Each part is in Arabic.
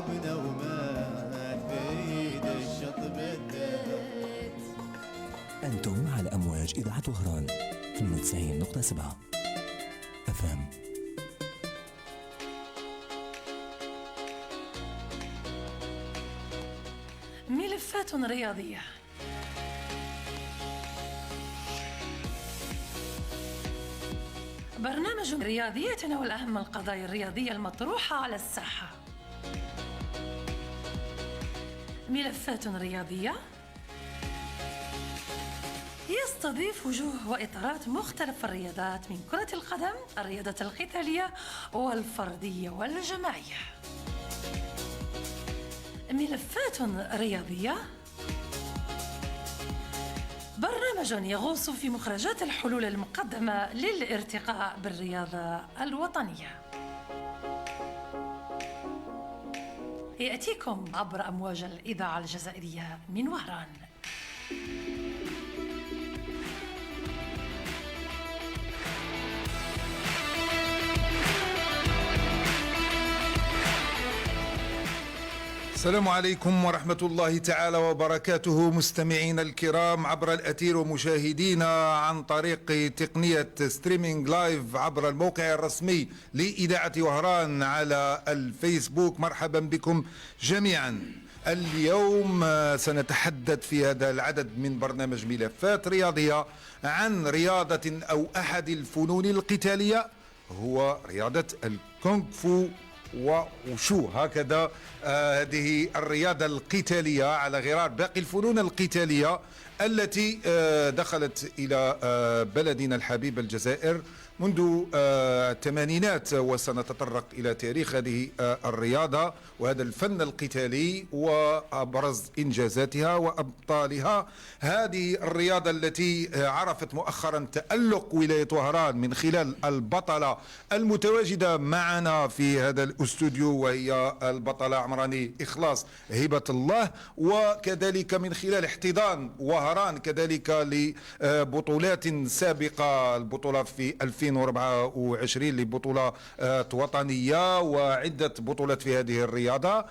تعبنا وما نفيد الشط بالديت. أنتم على أمواج إذاعة وهران 92.7 أفهم. ملفات رياضية. برنامج رياضي يتناول أهم القضايا الرياضية المطروحة على الساحة. ملفات رياضية يستضيف وجوه وإطارات مختلف الرياضات من كرة القدم، الرياضة القتالية والفردية والجماعية. ملفات رياضية برنامج يغوص في مخرجات الحلول المقدمة للارتقاء بالرياضة الوطنية. يأتيكم عبر أمواج الإذاعة الجزائرية من وهران. السلام عليكم ورحمة الله تعالى وبركاته، مستمعينا الكرام عبر الأثير ومشاهدينا عن طريق تقنية ستريمينج لايف عبر الموقع الرسمي لإذاعة وهران على الفيسبوك. مرحبا بكم جميعا. اليوم سنتحدث في هذا العدد من برنامج ملفات رياضية عن رياضة أو أحد الفنون القتالية، هو رياضة الكونغ فو وشو هكذا. هذه الرياضة القتالية على غرار باقي الفنون القتالية التي دخلت إلى بلدنا الحبيب الجزائر منذ الثمانينات، وسنتطرق إلى تاريخ هذه الرياضة وهذا الفن القتالي وأبرز إنجازاتها وأبطالها. هذه الرياضة التي عرفت مؤخرا تألق ولاية وهران من خلال البطلة المتواجدة معنا في هذا الاستوديو، وهي البطلة عمراني إخلاص هبة الله، وكذلك من خلال احتضان وهران كذلك لبطولات سابقة، البطولة في 2024 لبطولة وطنية وعدة بطولات في هذه الرياضة.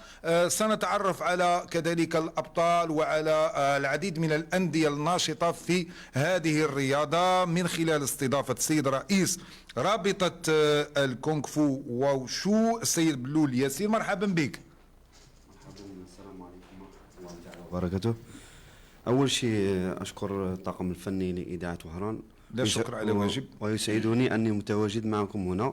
سنتعرف على كذلك الأبطال وعلى العديد من الأندية الناشطة في هذه الرياضة من خلال استضافة السيد رئيس رابطة الكونغ فو وشو السيد بلول ياسين. مرحبا بك. السلام عليكم ورحمة الله تعالى وبركاته. أول شيء أشكر الطاقم الفني لإذاعة وهران، لا شكر على واجب، ويسعدني أني متواجد معكم هنا.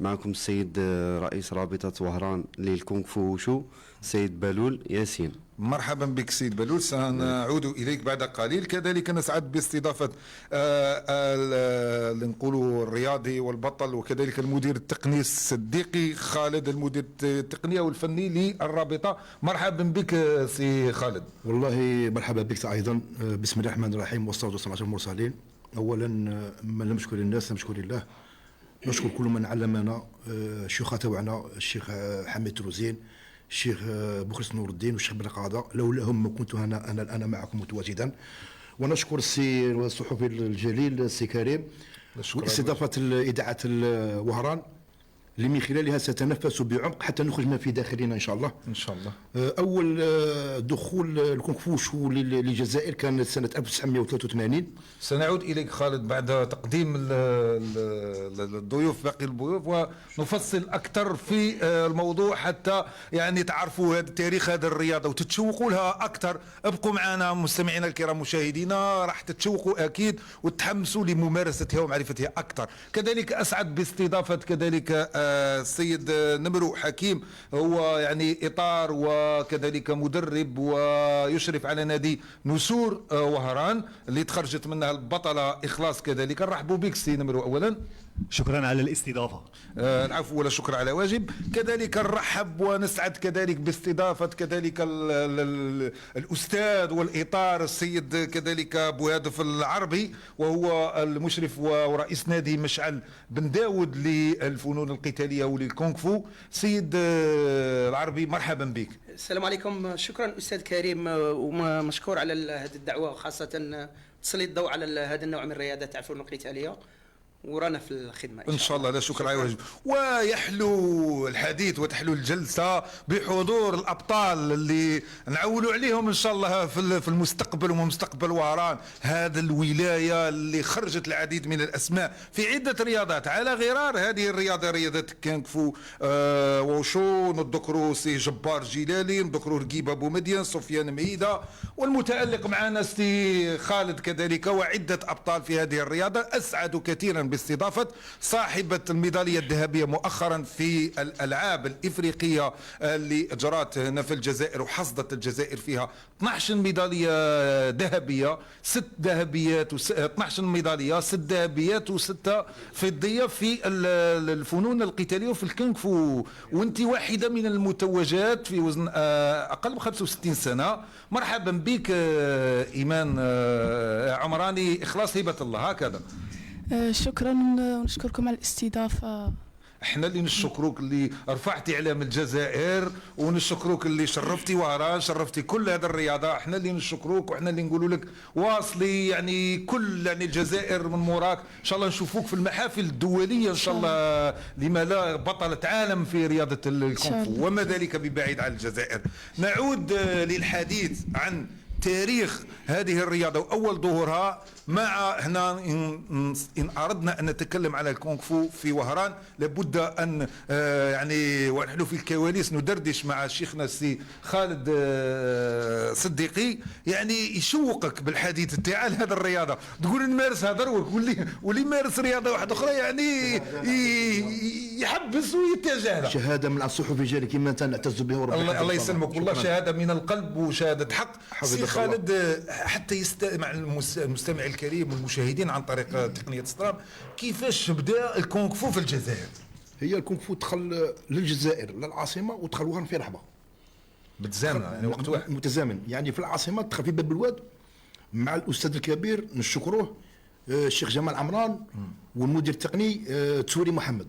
معكم السيد رئيس رابطة وهران للكونغ فو وشو السيد بلول ياسين. مرحبا بك سيد بلول، سنعود إليك بعد قليل. كذلك نسعد باستضافة نقولوا الرياضي والبطل وكذلك المدير التقني الصديقي خالد، المدير التقني والفني للرابطة. مرحبا بك سي خالد. والله مرحبا بك أيضا. بسم الله الرحمن الرحيم والصلاة والسلام على المرسلين. أولا ما نشكر الناس، نشكر الله، نشكر كل من علمنا، الشيخ تبعنا الشيخ حميد تروزين، الشيخ بوخرس نور الدين والشيخ بن قاضة، لولاهم ما كنت أنا الآن معكم متواجدا. ونشكر السي الصحفي الجليل السي كريم واستضافة إذاعة وهران اللي من خلالها سنتنفس بعمق حتى نخرج ما في داخلنا إن شاء الله. إن شاء الله. أول دخول الكونغ فو شو للجزائر كان سنة 1983. سنعود إليك خالد بعد تقديم الضيوف، باقي الضيوف، ونفصل أكثر في الموضوع حتى يعني تعرفوا هذا تاريخ هذه الرياضة وتتشوقوا لها أكثر. ابقوا معنا مستمعينا الكرام مشاهدينا، راح تتشوقوا أكيد وتحمسوا لممارستها ومعرفتها أكثر. كذلك أسعد باستضافة كذلك السيد نمرو حكيم، هو يعني إطار وكذلك مدرب ويشرف على نادي نسور وهران اللي تخرجت منها البطلة إخلاص. كذلك نرحبوا بك سي نمرو. أولا شكرا على الاستضافة. العفو ولا شكر على واجب. كذلك نرحب ونسعد كذلك باستضافة كذلك الأستاذ والإطار السيد كذلك بوهادف العربي، وهو المشرف ورئيس نادي مشعل بن داود للفنون القتالية وللكونغ فو. سيد العربي مرحبا بك. السلام عليكم. شكرا أستاذ كريم، ومشكور على هذه الدعوة، خاصة تسليط الضوء على هذا النوع من الرياضة تاع الفنون القتالية. ورانا في الخدمه ان شاء الله. لا شكر على واجب. ويحلو الحديث وتحلو الجلسه بحضور الابطال اللي نعولوا عليهم ان شاء الله في المستقبل ومستقبل وهران، هذا الولايه اللي خرجت العديد من الاسماء في عده رياضات على غرار هذه الرياضه، رياضه الكونغ فو. وشو نذكروا سي جبار جلالي، نذكروا رقيبه بومدين، سفيان ميده، والمتالق معنا سي خالد كذلك، وعده ابطال في هذه الرياضه. اسعد كثيرا باستضافه صاحبه الميداليه الذهبيه مؤخرا في الالعاب الافريقيه اللي اجرات هنا في الجزائر، وحصدت الجزائر فيها 12 ميداليه ذهبيه، 6 ذهبيات 12 ميداليه، 6 ذهبيات و6 فضيه في الفنون القتاليه وفي الكونغ فو. وانت واحده من المتوجات في وزن اقل من 65 سنه. مرحبا بك ايمان عمراني، اخلاص هبه الله. هكذا شكرا ونشكركم على الاستضافة. احنا اللي نشكروك اللي رفعتي علم الجزائر، ونشكروك اللي شرفتي وهران، شرفتي كل هذا الرياضه. احنا اللي نشكروك، واحنا اللي نقولوا لك واصلي يعني كل يعني الجزائر من موراك. ان شاء الله نشوفوك في المحافل الدوليه ان شاء الله، لما لا بطله عالم في رياضه الكونغ فو، وما ذلك ببعيد عن الجزائر. نعود للحديث عن تاريخ هذه الرياضة وأول ظهورها. مع هنا إن أردنا أن نتكلم على الكونغ فو في وهران لابد أن يعني ونحن في الكواليس ندردش مع شيخنا السي خالد صديقي، يعني يشوقك بالحديث تاع هذا الرياضة، تقول نمارس هذا واللي يمارس رياضة واحدة أخرى يعني يحبس ويتجاهل. شهادة من الصحف الرجال كما نعتز بها وربنا الله يسلمك. والله شهادة من القلب وشهادة حق. سي خالد، حتى يستمع المستمع الكريم والمشاهدين عن طريق تقنية سترام، كيفاش بدا الكونغ فو في الجزائر؟ هي الكونغ فو دخل للجزائر للعاصمة ودخل وهران في رحبة متزامن، يعني وقت واحد متزامن. يعني في العاصمة دخل في باب الواد مع الأستاذ الكبير نشكروه الشيخ جمال عمران والمدير التقني تسوري محمد،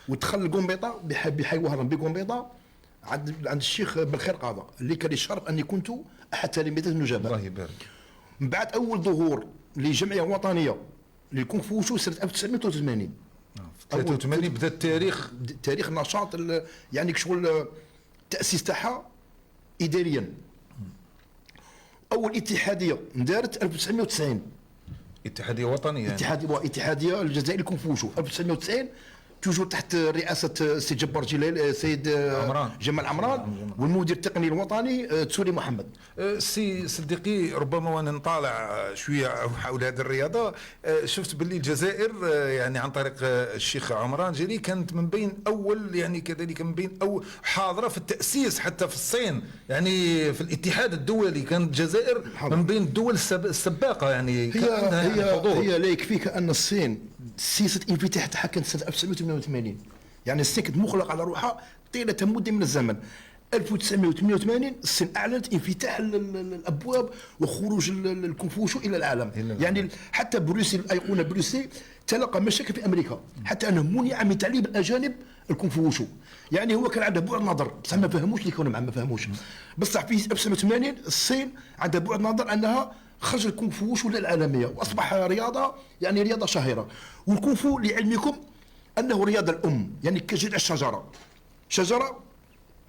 ودخل القنبيطة بحي وهران بقنبيطة عند الشيخ بالخير قاضي اللي كان الشرف اني كنت احد تلاميذه النجباء. الله يبارك. من بعد اول ظهور لجمعيه وطنيه للكونغ فو وشو سنه 1983. 83 بدا التاريخ، تاريخ النشاط يعني شغل التاسيس تاعها اداريا. اول اتحاديه اندارت 1990، اتحاديه وطنيه يعني. اتحاديه الجزائر الكونغ فو وشو 1990 توجور تحت رئاسة السيد جبار جلال، سيد جمال عمران والمدير التقني الوطني تسوري محمد. سي صديقي، ربما وانا نطالع شويه حول هذه الرياضه شفت باللي الجزائر يعني عن طريق الشيخ عمران جلي كانت من بين اول، يعني كذلك من بين اول حاضره في التاسيس حتى في الصين، يعني في الاتحاد الدولي كانت الجزائر من بين الدول السباقه. يعني هي لا يكفيك ان الصين سياسة انفتاح تاعها كانت سنة 1988، يعني الصين كانت مغلقة على روحها طيلة مدة من الزمن. 1988 الصين أعلنت انفتاح الأبواب وخروج الكونغ فو إلى العالم. يعني حتى بروسيل الأيقونة بروسيل تلقى مشاكل في أمريكا، حتى أنه منع من تعليم الأجانب الكونغ فو. يعني هو كان عنده بعد نظر بصح ما فهموش اللي كانوا معاه، ما فهموش. بصح في 1980 الصين عندها بعد نظر أنها خرج الكونغ فو للعالميه واصبح رياضه، يعني رياضه شهيره. والكونغ فو لعلمكم انه رياضه الام، يعني كجذع الشجره. شجره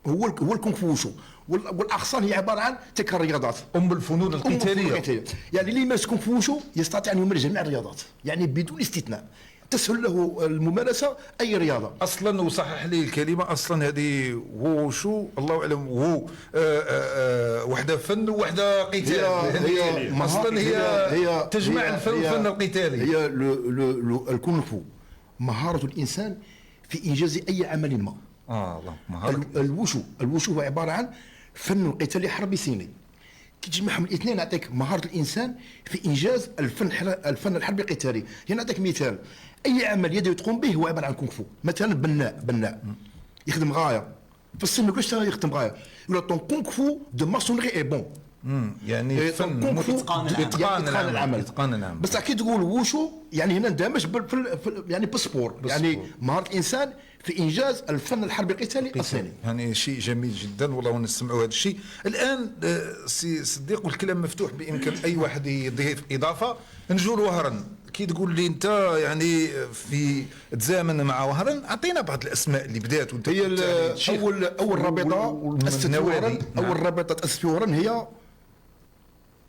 هو الكونغ فو، والاغصان هي عباره عن تلك الرياضات ام الفنون القتاليه. يعني اللي يمارس كونغ فو يستطيع ان يمارس جميع الرياضات، يعني بدون استثناء، تسهل له الممارسه اي رياضه. اصلا وصحح لي الكلمه، اصلا هذه وشو الله اعلم هو وحده فن وحده قتال. هي اصلا هي تجمع الفن والفن القتالي. هي الكونغ فو مهاره الانسان في انجاز اي عمل ما. الله مهاره. الوشو هو عباره عن فن القتال حربي صيني، كي تجمعهم الاثنين يعطيك مهاره الانسان في انجاز الفن الحربي القتالي. هنا نعطيك مثال، اي عمل يدوي تقوم به هو عباره عن كونغ فو. مثلا بناء يخدم غايه، في الصين ما يقولش يخدم غايه، يقول طون كونغ فو دو ماسونري اي بون. يعني فن اتقان العمل. بس كي تقول وشو يعني هنا اندمج يعني بالسبور، يعني مهاره الانسان في انجاز الفن الحربي القتالي الصيني. يعني شيء جميل جدا والله، ونسمعوا هذا الشيء. الان سي صديق والكلام مفتوح، بامكان اي واحد يضيف اضافه. نجوا لوهران، كي تقول لي انت يعني في تزامن مع وهران، اعطينا بعض الاسماء اللي بدات وانت هي كنت يعني شيخ. اول رابطه تاسست في وهران، اول رابطه تاسست في وهران هي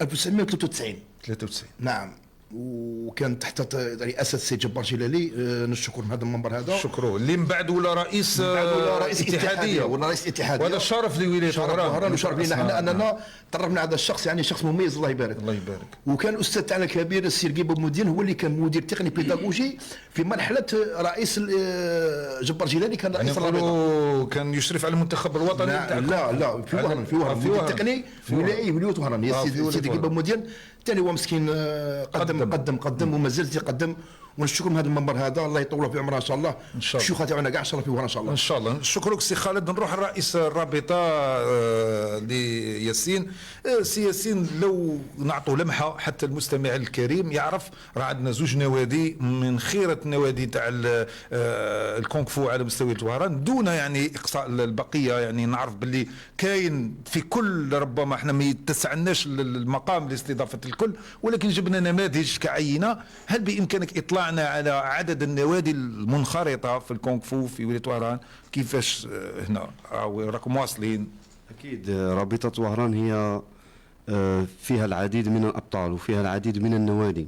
1993. 93 نعم، وكان تحت رئاسه السيد جبار جلالي. نشكر من هذا المنبر هذا. شكرا اللي من بعد ولا رئيس اتحاديه ولا رئيس اتحاديه. وهذا شرف لولايه وهران وشرف لنا احنا اننا طرفنا على هذا الشخص، يعني شخص مميز الله يبارك. الله يبارك. وكان الاستاذ تاعنا الكبير السي رقيب بومدين هو اللي كان مدير تقني بيداغوجي في مرحله رئيس جبار جيلاني، كان رئيس الرابطه، كان يشرف على المنتخب الوطني. لا في وهران، في مدير تقني ولائي ولايه وهران. السي رقيب بومدين ثاني هو مسكين قدم ومازال يقدم. ونشكر من هذا المنبر هذا، الله يطول في عمره ان شاء الله. الشيوخ تاعنا كاع ان شاء الله في وهران ان شاء الله. ان شاء الله. نشكرك سي خالد. نروح لرئيس الرابطه لياسين. سي ياسين، لو نعطوا لمحه حتى المستمع الكريم يعرف، راه عندنا زوج نوادي من خيره النوادي تاع الكونغ فو على مستوى وهران، دون يعني اقصاء البقيه. يعني نعرف باللي كاين في كل، ربما احنا ما يتسعناش المقام لاستضافه الكل، ولكن جبنا نماذج كعينه. هل بامكانك اطلاعنا على عدد النوادي المنخرطه في الكونغ فو في ولايه وهران؟ كيفاش هنا راكم واصلين؟ اكيد رابطه وهران هي فيها العديد من الابطال وفيها العديد من النوادي.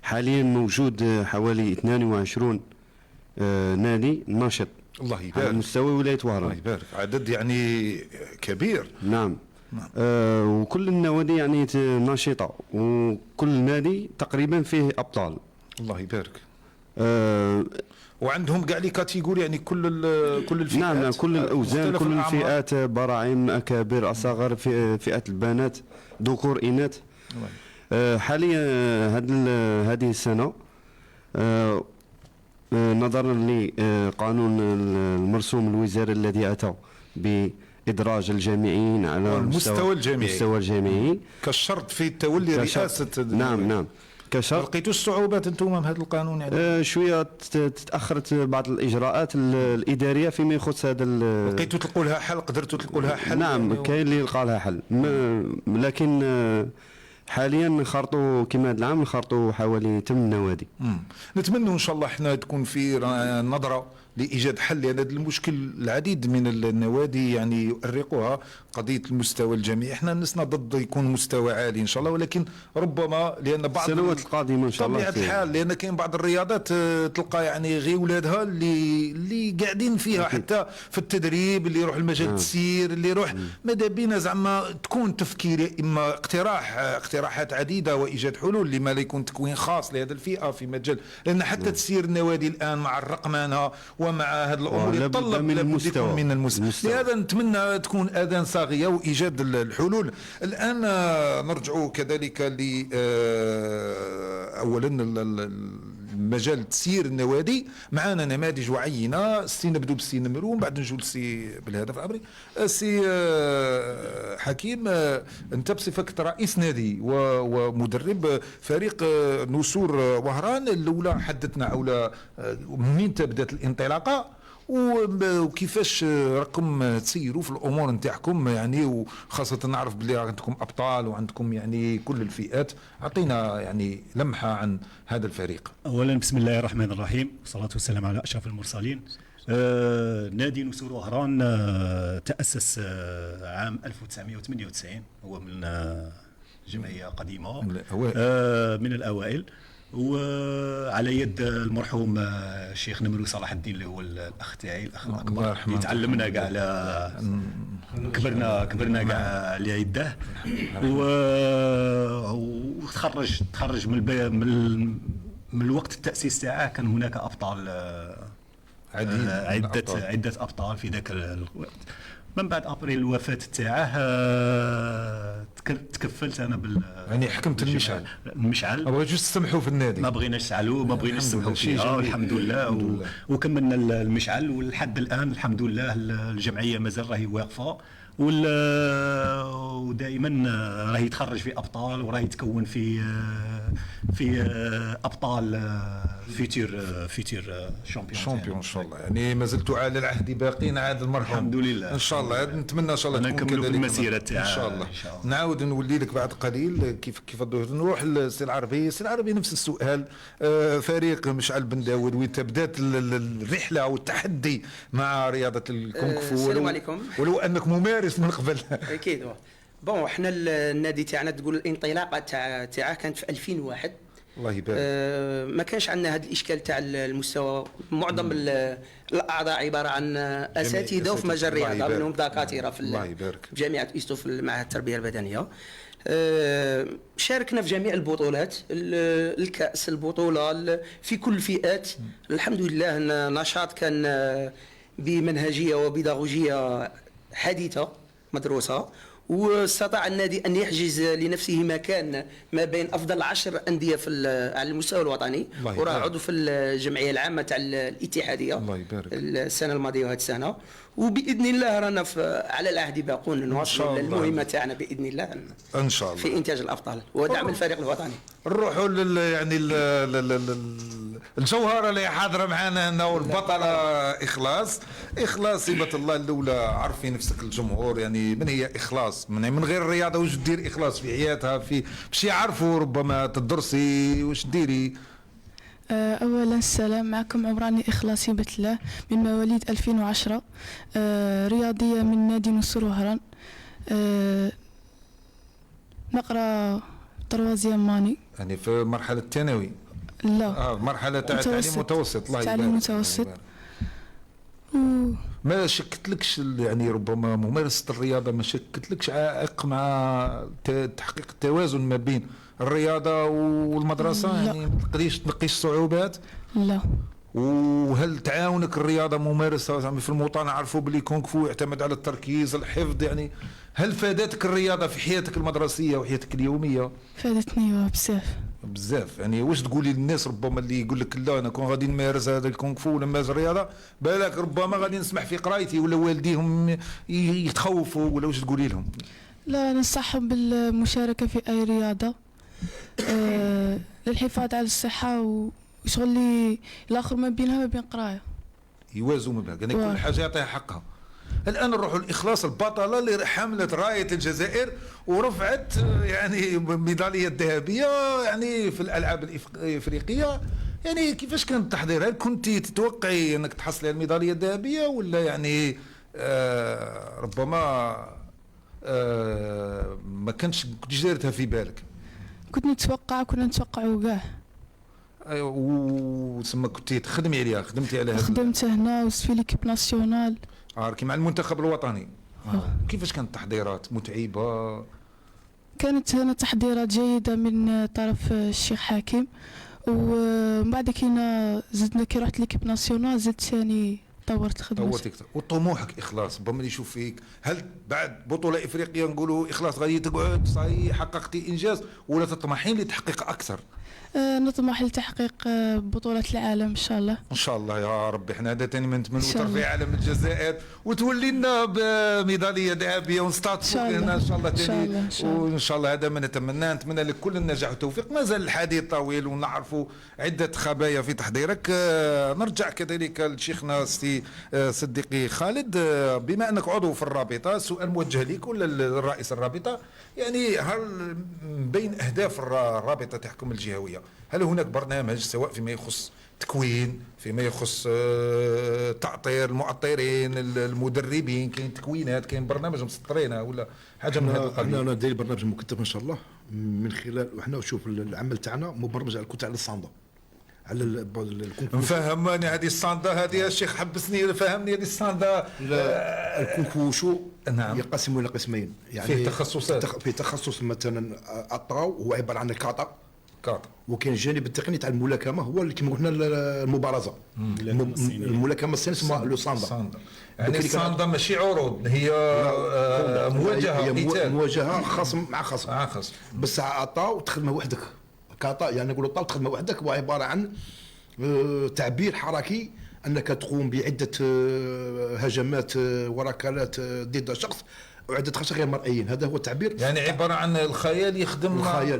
حاليا موجود حوالي 22 نادي ناشط الله يبارك على مستوى ولايه وهران. الله يبارك، عدد يعني كبير. نعم. وكل النوادي يعني نشيطه، وكل نادي تقريبا فيه ابطال. الله يبارك. وعندهم كاع لي كاتيجوري، يعني كل الفئات. نعم، كل الاوزان، كل الفئات، براعم، اكابر، اصغر، فئات البنات، ذكور، اناث. حاليا هذه السنه نظرا لقانون المرسوم الوزاري الذي اتى بإدراج الجامعيين على المستوى الجامعي كشرط في تولي رئاسة. نعم كشرط. لقيتوا الصعوبات انتم من هذا القانون يعني؟ شويه تاخرت بعض الاجراءات الاداريه فيما يخص هذا. لقيتوا تلقوا لها حل؟ قدرتوا تلقوا لها حل؟ نعم يعني كاين اللي لقى لها حل، لكن حاليا نخرطوا كما هذا العام نخرطوا حوالي 8 نوادي. نتمنى ان شاء الله احنا تكون في نظره لايجاد حل لهذا المشكل. العديد من النوادي يعني يؤرقها قضيه المستوى الجامعي. احنا نسنا ضد يكون مستوى عالي ان شاء الله، ولكن ربما لان بعض السنوات القادمه ان شاء الله طبيعه الحال، لان كاين بعض الرياضات تلقى يعني غير ولادها اللي قاعدين فيها حتى في التدريب، اللي يروح المجال التسيير، اللي يروح. ماذا بينا زعما تكون تفكير اما اقتراحات عديده وايجاد حلول لما لا يكون تكوين خاص لهذه الفئه في مجال، لان حتى تسيير النوادي الان مع الرقمنه ومع هذه الامور يتطلب من المستوى. لهذا نتمنى تكون اذان صاغيه وايجاد الحلول. الان نرجع كذلك ل اولا مجال تسيير النوادي. معنا نماذج وعينه. نبدو بالسي نمرو ومن بعد نجول سي بالهدف الامري. سي حكيم، انت بصفتك رئيس نادي ومدرب فريق نسور وهران، الاولى حدثنا حول منين بدات الانطلاقه وكيفاش راكم تسيروا في الامور نتاعكم، يعني وخاصه نعرف بلي عندكم ابطال وعندكم يعني كل الفئات. اعطينا يعني لمحه عن هذا الفريق. اولا بسم الله الرحمن الرحيم، والصلاه والسلام على اشرف المرسلين. نادي نسور وهران تاسس عام 1998، هو من جمعيه قديمه من الاوائل، وعلى يد المرحوم الشيخ نمرو صلاح الدين اللي هو الاخ تاعي، الاخ الاكبر اللي تعلمنا كاع على كبرنا كاع على يده، وتخرج من الوقت التاسيس تاعه. كان هناك ابطال عده ابطال في ذاك الوقت. من بعد ابريل الوفاه تاعه تكفلت انا يعني حكمت المشعل. ما بغيتوش تسمحوا في النادي؟ ما بغيناش نسعلوا، ما بغيناش نسمحوا فيه. الحمد لله. وكملنا المشعل، ولحد الان الحمد لله الجمعيه مازال راهي واقفه ودائما راه يتخرج في ابطال وراه يتكون في ابطال فيتير شامبيون ان شاء الله. يعني ما زلتوا على العهد باقين عاد المرحوم الحمد لله ان شاء الله. نتمنى ان شاء الله تكون نكملوا كذلك بالمسيره تاعنا ان شاء الله. نعاود نولي لك بعد قليل كيف نروح للسي العربي. السي العربي نفس السؤال. فريق مشعل بن داود وين بدات الرحله والتحدي مع رياضه الكونغ فو؟ السلام عليكم. ولو انك ممارس من قبل. اكيد. بون احنا النادي تاعنا تقول الانطلاقه تاعه كانت في 2001. الله يبارك. ما كانش عندنا هذا الاشكال تاع المستوى. معظم الاعضاء عباره عن اساتذه في مجال الرياضه، منهم دكاتره في جامعه ايستو في معهد التربيه البدنيه. شاركنا في جميع البطولات، الكاس، البطوله في كل الفئات. الحمد لله نشاط كان بمنهجيه وبيداغوجيه حديثه مدروسه، واستطاع النادي ان يحجز لنفسه مكان ما بين افضل 10 انديه على المستوى الوطني، وراه عضو في الجمعيه العامه تاع الاتحاديه. الله يبارك. السنه الماضيه وهذه السنه، وباذن الله رانا على العهد باقون نواصلوا المهمه تاعنا باذن الله ان شاء الله في انتاج الابطال ودعم الفريق الوطني. نروحوا يعني الجوهره اللي حاضره معنا هنا والبطله اخلاص هبه الله الاولى. عرفي نفسك الجمهور، يعني من هي اخلاص؟ من غير الرياضه واش دير اخلاص في حياتها؟ باش يعرفوا ربما تدرسي واش ديري. اولا السلام، معكم عمراني اخلاص هبه الله من مواليد 2010، رياضيه من نادي نصر وهران. نقرا طروازيام ماني، يعني في مرحله الثانوي؟ لا مرحله تاع تعليم متوسط. الله يبارك. تعليم متوسط. ما شكتلكش يعني ربما ممارسه الرياضه ما شكتلكش عائق مع تحقيق التوازن ما بين الرياضه والمدرسه؟ لا. يعني ما تلقيش صعوبات؟ لا. وهل تعاونك الرياضه ممارسه في الموطن؟ عرفوا بلي كونغ فو يعتمد على التركيز الحفظ، يعني هل فادتك الرياضه في حياتك المدرسيه وحياتك اليوميه؟ فادتني بزاف. يعني واش تقولي للناس ربما اللي يقول لك لا انا كون غادي نمارس هذا الكونغ فو ولا نمارس الرياضه بالك ربما غادي نسمح في قرايتي ولا والديهم يتخوفوا، ولا واش تقولي لهم؟ لا، ننصحهم بالمشاركه في اي رياضه للحفاظ على الصحه وشغل لي الاخر ما بينها ما بين قرايه، يوازوا ما بين، يعني كل حاجه يعطيها حقها. الان نروحوا الاخلاص البطله اللي حملت رايه الجزائر ورفعت يعني ميداليه ذهبيه يعني في الالعاب الافريقيه. يعني كيفاش كان التحضير؟ هل كنت تتوقعي انك تحصلي الميداليه الذهبيه ولا يعني ربما ما كنتش دايرتها في بالك؟ كنا نتوقعوا كاع. وتسمى كنت تخدمي عليها، خدمتي عليها؟ خدمت هنا وفي ليكيب ناسيونال مع المنتخب الوطني. كيفاش كانت التحضيرات؟ متعبه؟ كانت هنا تحضيرات جيده من طرف الشيخ حكيم، ومن بعد زدنا كي رحت ليكيب ناسيونال زدت ثاني طورت خدمتي. وطموحك اخلاص ربما اللي يشوف فيك، هل بعد بطوله افريقيه نقولوا اخلاص غادي تقعد صحيح حققتي انجاز ولا تطمحين لتحقيق اكثر؟ نطمح لتحقيق بطولة العالم إن شاء الله. إن شاء الله يا ربي. احنا هذا تاني من نتمنوا ترفيع علم الجزائر وتولي لنا بميدالية ذهبية ونستضيفوك هنا إن شاء الله تاني. وإن شاء الله هذا ما نتمناه. نتمنى لك كل النجاح والتوفيق. ما زال الحديث طويل ونعرفوا عدة خبايا في تحضيرك. نرجع كذلك لشيخنا سي صديقي خالد، بما أنك عضو في الرابطة، سؤال موجه لك ولا الرئيس الرابطة، يعني هل بين أهداف الرابطة تحكم الجهوية هل هناك برنامج سواء فيما يخص تكوين، فيما يخص تعطير المؤطرين، المدربين، كاين تكوينات، كاين برنامج مسطرينها ولا حاجه من هذا القبيل؟ انا داير برنامج مكتب ان شاء الله من خلال، وحنا شوف العمل تاعنا مبرمج على على الصنده، على الكونفو. فهمني هذه الصنده هذه يا شيخ، حبسني فهمني هذه الصنده. الكونفو شو نعم ينقسم الى قسمين، يعني فيه تخصصات. في تخصص مثلا الطراو هو عباره عن الكاتا، وكاين الجانب التقني تاع الملاكمه هو اللي كما قلنا المبارزه. الملاكمه الصينيه اسمها لو ساندا. يعني الساندا ماشي عروض، هي مواجهه، قتال، مواجهه خصم مع خصم. بس الطاو تخدمها وحدك، كاتا يعني نقولوا الطاو تخدمها وحدك، هو عباره عن تعبير حركي، انك تقوم بعده هجمات وركلات ضد شخص اعدت خشب غير مرئيين، هذا هو التعبير. يعني عباره عن الخيال يخدم الخيال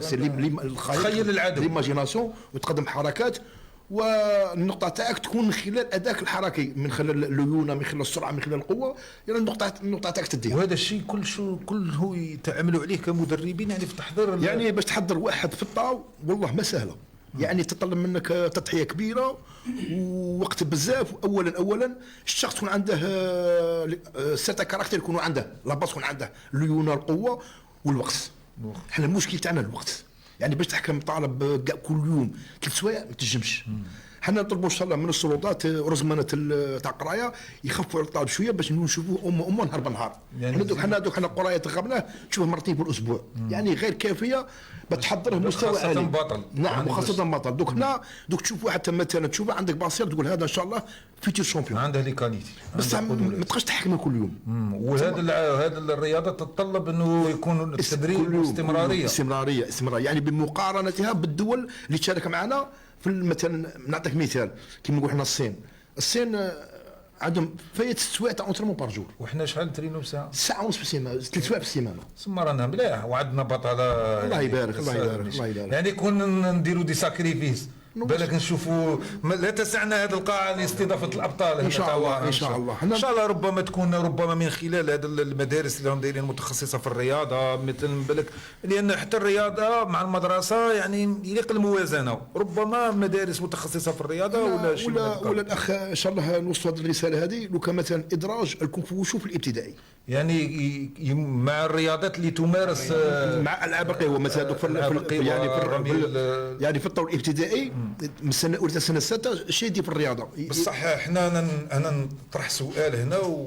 الخيال تخيل العدو، ليماجيناسيون، وتقدم حركات، والنقطة تاعك تكون من خلال أداك الحركي، من خلال الليونة، من خلال السرعة، من خلال القوة، يعني النقطة تاعك تديها. وهذا الشيء كله يتعاملوا عليه كمدربين يعني في تحضير يعني باش تحضر واحد في الطاو والله ما سهلة، يعني تطلب منك تضحية كبيرة ووقت بزاف. أولا الشخص تكون عنده سيرتا كاركتير، يكون عنده لاباس، يكون عنده الليونة، القوة والوقت. احنا المشكل تاعنا الوقت، يعني باش تحكم طالب كاع كل يوم 3 سوايع ما تنجمش. حنا نطلبوا ان شاء الله من السلطات رزمنه تاع القرايه يخفوا على الطالب شويه باش نشوفوه امه نهار بنهار. يعني حنا القرايه تغربناه تشوفه مرتين في الاسبوع، يعني غير كافيه باش تحضره مستوى عالي. بطل. نعم، وخاصه بطل. دوك تشوف واحد مثلا تشوفه عندك بصير تقول هذا ان شاء الله فيتير شامبيون، عنده لي كاليتي، بس ما تبقاش تحكمه كل يوم. وهذا الرياضه تتطلب انه يكون التدريب واستمراريه. يعني بمقارنتها بالدول اللي تشارك معنا. في مثلا نعطيك مثال كيما نقول حنا الصين عندهم فايت 6 سوايع تاع اونترمون بار جور، وحنا شحال نترينو بساعه؟ ساعه ونص في السيمانه، 3 سوايع في السيمانه. ثم رانا مليح وعندنا بطله. الله يبارك الله يبارك. يعني كنا نديروا دي ساكريفيس بالك نشوفوا لا تسعنا هذه القاعه لاستضافه الابطال. ان شاء الله ان شاء الله ربما من خلال هذه المدارس اللي هم دايرين متخصصه في الرياضه، مثل بالك، لان حتى الرياضه مع المدرسه يعني يليق الموازنه، ربما مدارس متخصصه في الرياضه ولا الاخ ان شاء الله نوصل هذه الرساله هذه. لو كان مثلا ادراج الكونغ فو في الابتدائي، يعني مع الرياضات اللي تمارس مع العاب القوى مثلا يعني في الطور الابتدائي من السنه الاولى السنه السادسه شادي في الرياضه. بصح احنا انا نطرح سؤال هنا،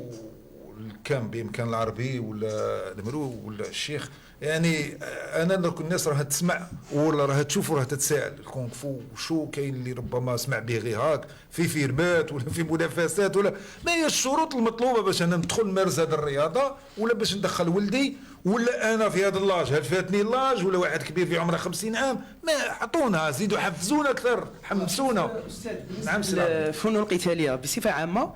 كان بامكان العربي ولا المرو ولا الشيخ، يعني انا درك الناس راها تسمع ولا راها تشوف وراها تتساءل الكونغ فو شو كاين اللي ربما سمع به غير هاك في فيرمات ولا في منافسات، ولا ما هي الشروط المطلوبه باش انا ندخل نمارس هذه الرياضه، ولا باش ندخل ولدي، ولا انا في هذا اللاج هل فاتني اللاج، ولا واحد كبير في عمره 50 عام. ما عطونا زيدوا حفزونا اكثر، حمسونا. نعم الفنون القتاليه بصفه عامه.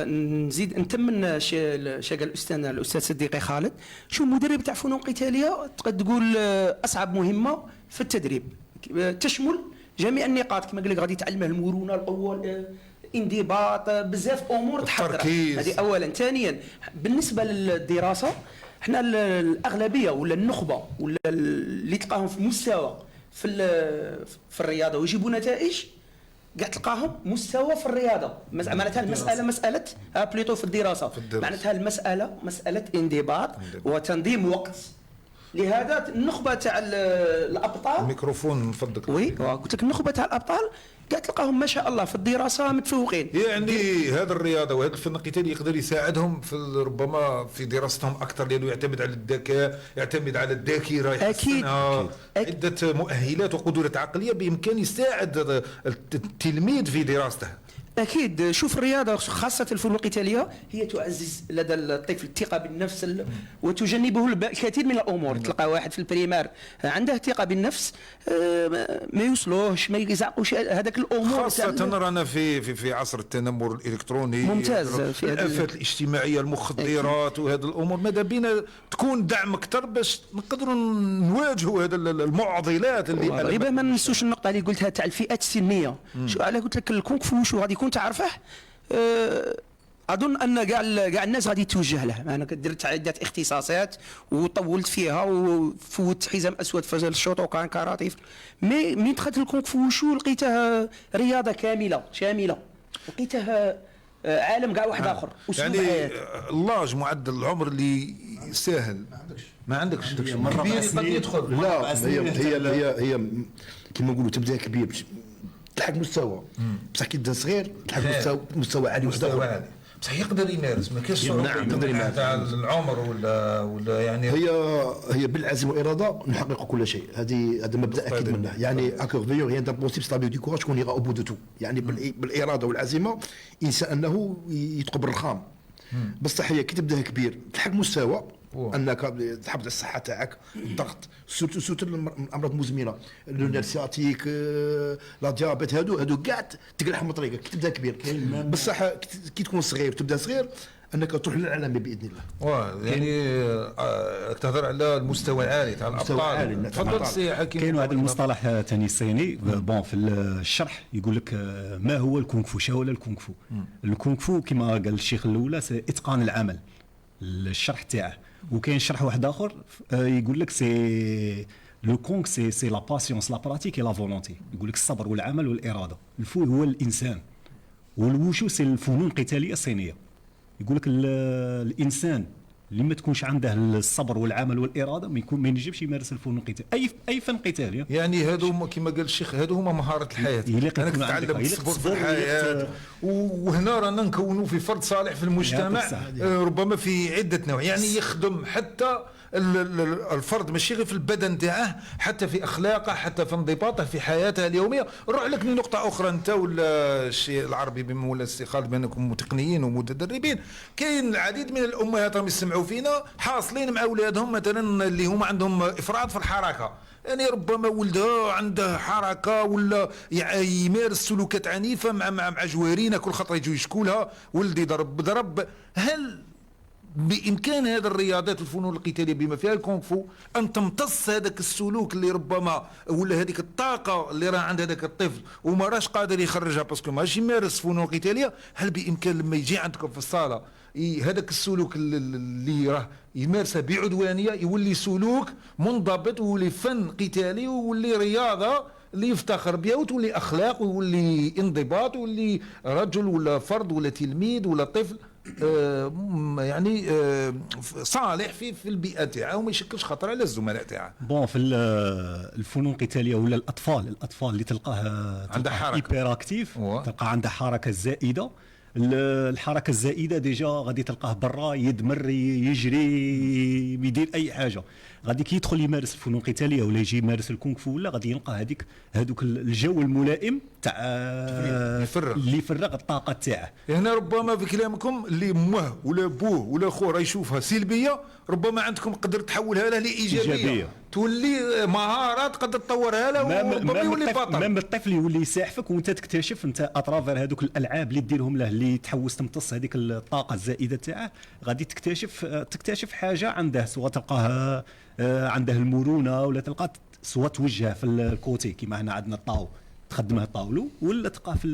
نزيد نتمن شا قال الاستاذ صديقي خالد، شو مدرب تاع فنون قتاليه تقدر تقول اصعب مهمه في التدريب، تشمل جميع النقاط كما قال لك، غادي تعلمه المرونه، القوه، الانضباط، بزاف امور تحضر. هذه اولا. ثانيا بالنسبه للدراسه، احنا الاغلبيه ولا النخبه ولا اللي تلقاهم في مستوى في الرياضه ويجيبوا نتائج، قاع تلقاهم مستوى في الرياضه. معناتها المساله مساله بليطو في الدراسه، معناتها المساله مساله انضباط وتنظيم وقت. لهذا النخبه تاع الابطال، الميكروفون من فضلك. وي قلت لك النخبه تاع الابطال قاع تلقاهم ما شاء الله في الدراسه متفوقين. يعني هذا الرياضه وهذا الفن القتالي يقدر يساعدهم في ربما في دراستهم اكثر، لانه يعتمد على الذكاء، يعتمد على الذاكره، اكيد عده مؤهلات وقدرات عقليه بامكان يساعد التلميذ في دراسته. اكيد. شوف الرياضه خاصه الفنون القتاليه هي تعزز لدى الطفل الثقه بالنفس وتجنبه الكثير من الامور. تلقى واحد في البريمار عنده ثقه بالنفس، ما يوصلوش، ما يزعقوش هذاك الامور. خاصه رانا في عصر التنمر الالكتروني ممتاز، في الافات الاجتماعيه، المخدرات وهذه الامور. ماذا بينا تكون دعم اكثر باش نقدروا نواجهوا هذا المعضلات اللي غير ما ننسوش النقطه اللي قلتها تاع الفئات السنيه. شو على قلت لك الكونغ فو شو غادي يكون تعرفه، اظن ان كاع الناس غادي توجه له. انا درت عده اختصاصات وطولت فيها وفوت حزام اسود في الشوط وكان كاراتي. مي دخلت الكونغ فو شو لقيته رياضه كامله شامله، لقيته عالم كاع واحد اخر. يعني اللاج معدل العمر اللي ساهل ما عندكش كبير قد يدخل. لا هي كما نقولوا تبدا كبير تلحق مستوى، بصح كي تبدا صغير تلحق مستوى عالي واحد، بصح يقدر يمارس. ما كاينش صعوبه تاع العمر ولا يعني هي بالعزم والاراده نحقق كل شيء. هذا مبدا اكيد منه. يعني اكورديو ريان دامبوسيبل ستابيو دي كوراج كون يغا او بو دو تو. يعني بالاراده والعزيمه انسان انه يتقبل الخام. بصح هي كي تبدا كبير تلحق مستوى انك تحافظ على الصحه تاعك، الضغط سوت الامراض المزمنه، النرسياتيك، لا ديابيت، هادو كاع تقلعهم من طريقك كي تبدا كبير. بصح كي تكون صغير تبدا صغير انك تروح للعالمي باذن الله. يعني تهضر على المستوى العالي تاع المستوى العالي، الابطال. نعم. تفضل سي حكيم. كاين واحد المصطلح ثاني صيني بون في الشرح يقول لك ما هو الكونغ فو، شا ولا الكونغ فو. الكونغ فو كما قال الشيخ الاولى سي اتقان العمل، الشرح تاعه. وكاين شرح واحد اخر يقول لك سي لو كونغ سي لا باسيونس لا براتيك اي لا فولونتي، يقول لك الصبر والعمل والاراده. الفو هو الانسان، والوشو سي الفنون القتاليه الصينيه. يقول لك الانسان اللي ما تكونش عنده الصبر والعمل والاراده ما ينجمش يمارس الفنون القتاليه، اي فن قتالي. يعني هادو كما قال الشيخ هادو هما مهارات الحياه. انك تتعلم الصبر في الحياه، وهنا رانا نكونوا في فرد صالح في المجتمع ربما في عده نواحي. يعني يخدم حتى الفرد ماشي غير في البدن تاعه، حتى في اخلاقه، حتى في انضباطه في حياته اليوميه. نروح لك لنقطه اخرى، انت ولا الشيء العربي بما ولا السي خالد بانكم تقنيين ومتدربين، كاين العديد من الامهات راهم يسمعوا فينا حاصلين مع اولادهم مثلا اللي هما عندهم افراط في الحركه، يعني ربما ولده عنده حركه ولا يمارس سلوكات عنيفه مع جوارينه، كل خطره يجوا يشكولها ولدي ضرب. هل بامكان هذه الرياضات والفنون القتاليه بما فيها الكونغ فو ان تمتص هذاك السلوك اللي ربما ولا هذيك الطاقه اللي راه عند هذاك الطفل وما راش قادر يخرجها باسكو ماشي يمارس فنون قتاليه؟ هل بامكان لما يجي عندكم في الصاله هذاك السلوك اللي راه يمارسه بعدوانيه يولي سلوك منضبط ويولي فن قتالي ويولي رياضه اللي يفتخر بها وتولي اخلاق ويولي انضباط ويولي رجل ولا فرد ولا تلميذ ولا طفل يعني صالح في البيئه تاعه وما يشكلش خطر على الزملاء تاعه. بون في الفنون القتاليه ولا الاطفال اللي تلقاه عنده حركه هيبر اكتيف، تلقى عنده حركه زائده. الحركه الزائده ديجا غادي تلقاه برا يدمر يجري يدير اي حاجه. غادي كي يدخل يمارس الفنون القتاليه ولا يجي يمارس الكونغ فو ولا غادي يلقى هذوك الجو الملائم تاع اللي يفرغ الطاقه تاعه. هنا ربما في كلامكم اللي امه ولا بوه ولا خوه راه يشوفها سلبيه، ربما عندكم قدر تحولها له لايجابيه، تولي مهاره تقدر تطورها له وربما يولي بطل. مام الطفل يولي يساعفك وانت تكتشف انت اترافير هذوك الالعاب اللي ديرهم له اللي تحوس تمتص هذيك الطاقه الزائده تاعه، غادي تكتشف حاجه عنده، سواء تلقاها عنده المرونه ولا تلقى سواء توجه في الكوتي كيما هنا عندنا الطاو تخدمها الطاولو، ولا تلقاه في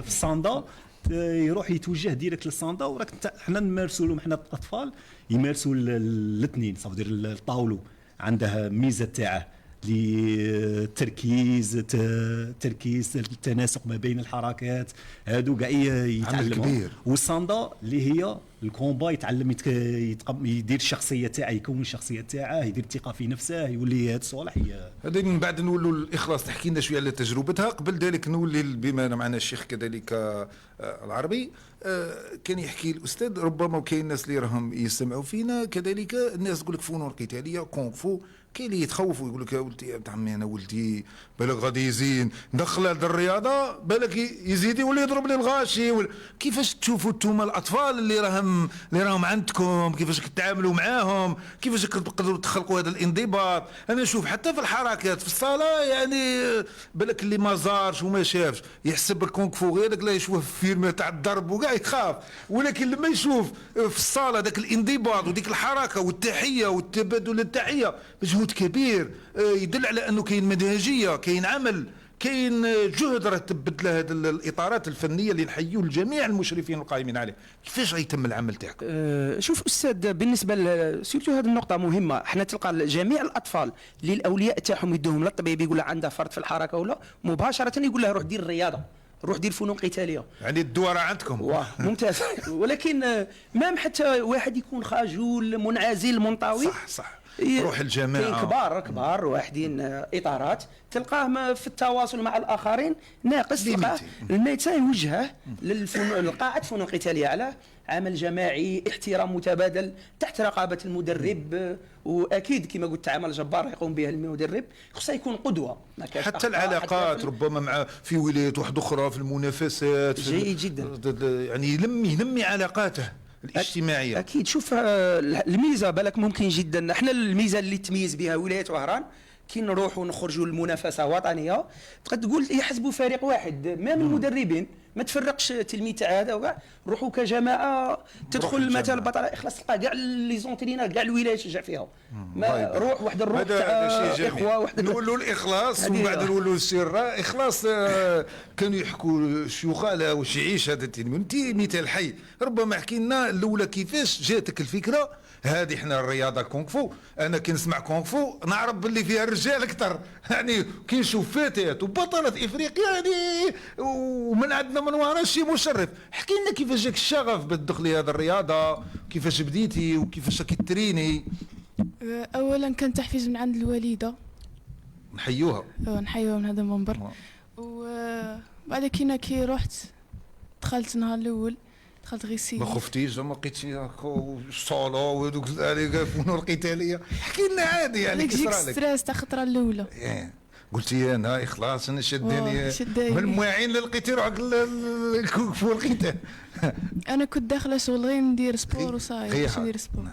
الصاندا يروح يتوجه ديريكت للصاندا. وراك حنا نمارسوا لهم حنا الاطفال يمارسوا الاثنين، صافي دير الطاولو عنده ميزه تاعه للتركيز التناسق ما بين الحركات، هادو كاع يتعلموا. والصاندا اللي هي الكومبا يتعلم يدير الشخصيه تاعه، يكون الشخصيه تاعه، يدير الثقه في نفسه، يولي هاد الصوالح. هذه من بعد نولوا الاخلاص. تحكي لنا شويه على تجربتها. قبل ذلك نولي بما معنا الشيخ كذلك العربي، كان يحكي الاستاذ ربما وكاين الناس اللي راهم يسمعوا فينا كذلك، الناس تقول لك فنون قتاليه كونغ فو، كاين اللي يتخوفوا يقول لك يا ولدي يا عمي انا ولدي بالك غادي يزيد ندخل هذه الرياضه بالك يزيد يولي يضرب لي الغاشي كيفاش تشوفوا انتم الاطفال اللي راهم عندكم، كيفاش كتعاملوا معاهم، كيفاش تقدروا تخلقوا هذا الانضباط؟ انا نشوف حتى في الحركات في الصاله يعني بالك اللي ما زارش وما شافش يحسب الكونغ فو غير داك لا يشوفه في فيلم تاع الضرب وكاع يخاف، ولكن لما يشوف في الصاله داك الانضباط وديك الحركه والتحيه والتبادل التحيه مجهود كبير يدل على انه كاين منهجيه، كاين عمل، كاين جهد راه تبدل هذه الاطارات الفنيه اللي نحيوا لجميع المشرفين القائمين عليه. كيفاش غيتم العمل تاعكم؟ شوف استاذ، بالنسبه سيرتو هذه النقطه مهمه. احنا تلقى جميع الاطفال اللي الاولياء تاعهم يدوهم للطبيب يقول له عنده فرط في الحركه ولا مباشره يقول له روح دير الرياضه، روح دير فنون قتاليه. يعني الدواء راه عندكم. ممتاز. ولكن مام حتى واحد يكون خجول منعزل منطوي، صح روح الجماعه، كاين كبار واحدين اطارات تلقاه في التواصل مع الاخرين ناقص، تلقاه الميدسان يوجهه للقاعه فنون قتاليه على عمل جماعي، احترام متبادل تحت رقابه المدرب. واكيد كما قلت عمل جبار يقوم به المدرب، خصها يكون قدوه. حتى العلاقات ربما مع في ولايات واحده اخرى في المنافسات جيد جدا، يعني ينمي علاقاته الاجتماعيه. اكيد. شوف الميزه بالك ممكن جدا، احنا الميزه اللي تميز بها ولايه وهران كي نروحوا نخرجوا للمنافسه وطنيه تقدر تقول يحسبوا فريق واحد، ما من المدربين ما تفرقش التلميذ تاع هذا وكاع، نروحوا كجماعه تدخل مثلا البطل اخلاص تلقى كاع لي زونترينور كاع الولايه تشجع فيها، ما روح واحد الروح هذا شيء جميل. اخوه واحد نقولوا الاخلاص ومن بعد نقولوا السر اخلاص. كانوا يحكوا الشيوخ على واش يعيش هذا التلميذ. انت مثال حي، ربما حكي لنا الاولى كيفاش جاتك الفكره هذه. احنا الرياضه كونغ فو، انا كي نسمع كونغ فو نعرف باللي فيها الرجال اكثر، يعني كي نشوف فتيات وبطلة افريقيا يعني ومن عندنا من ورا شيء مشرف. حكي لنا كيفاش جاك الشغف بالدخل لهذه الرياضه، كيفاش بديتي وكيفاش راكي تريني؟ اولا كان تحفيز من عند الوالده، نحيوها نحيوها من هذا المنبر. وبعد كي رحت دخلت نهار الاول دخلت غير سي. ما خفتيش ما لقيتش الصولو وهذوك الفنون القتاليه؟ حكي لنا عادي يعني كي صرا لك ستريس تاع الخطره الاولى. قلتي انا خلاص انا شداني من المواعين للقيت روحك الكونغ فو القتال. انا كنت داخله شغل غير ندير سبور وصاي باش ندير سبور.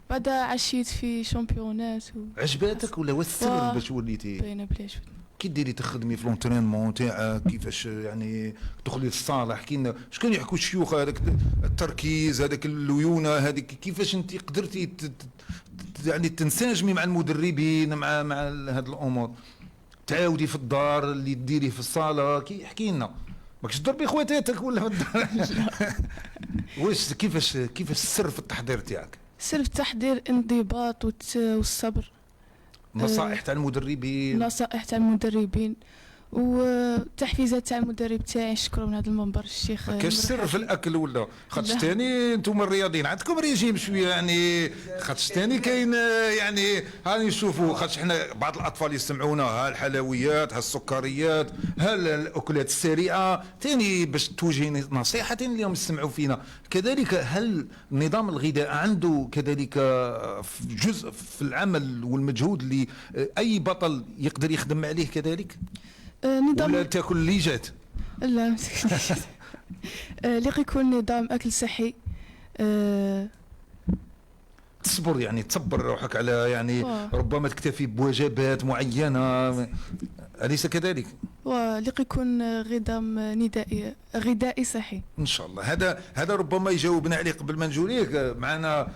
بعدها عشيت في شامبيونات عجباتك ولا واش السبب باش وليتي؟ باينه بلاش. كي ديري تخدمي في لونترينمون تاعك كيفاش يعني تدخلي للصاله؟ حكي لنا اش كانوا يحكوا الشيوخ، هذاك التركيز هذاك الليونه هذيك، كيفاش انت قدرتي يعني تنسجمي مع المدربين مع هاد الامور، تعاودي في الدار اللي ديريه في الصاله؟ احكي لنا ماكش تضربي خواتاتك ولا في الدار؟ واش كيفاش السر في التحضير تاعك؟ السر في التحضير انضباط والصبر، نصائح تاع المدربين، نصائح تاع المدربين والتحفيزات تاع المدرب تاعي. نشكره من هذا المنبر الشيخ. كاش سر في الاكل ولا خاطش ثاني انتم الرياضيين عندكم ريجيم شويه يعني، خاطش ثاني كاين يعني هاني نشوفوا خاطش احنا بعض الاطفال يسمعونا ها الحلويات ها السكريات ها الاكلات السريعه، ثاني باش توجهي نصيحه ثاني اليوم يسمعوا فينا. كذلك هل نظام الغذاء عنده كذلك جزء في العمل والمجهود اللي اي بطل يقدر يخدم عليه كذلك؟ نظام ولا تاكل اللي جات؟ لا اللي يكون نظام اكل صحي، تصبر يعني تصبر روحك على يعني ربما تكتفي بوجبات معينه، اليس كذلك؟ واللي يكون غذائي صحي ان شاء الله. هذا ربما يجاوبنا عليه قبل ما نجوا ليك. معنا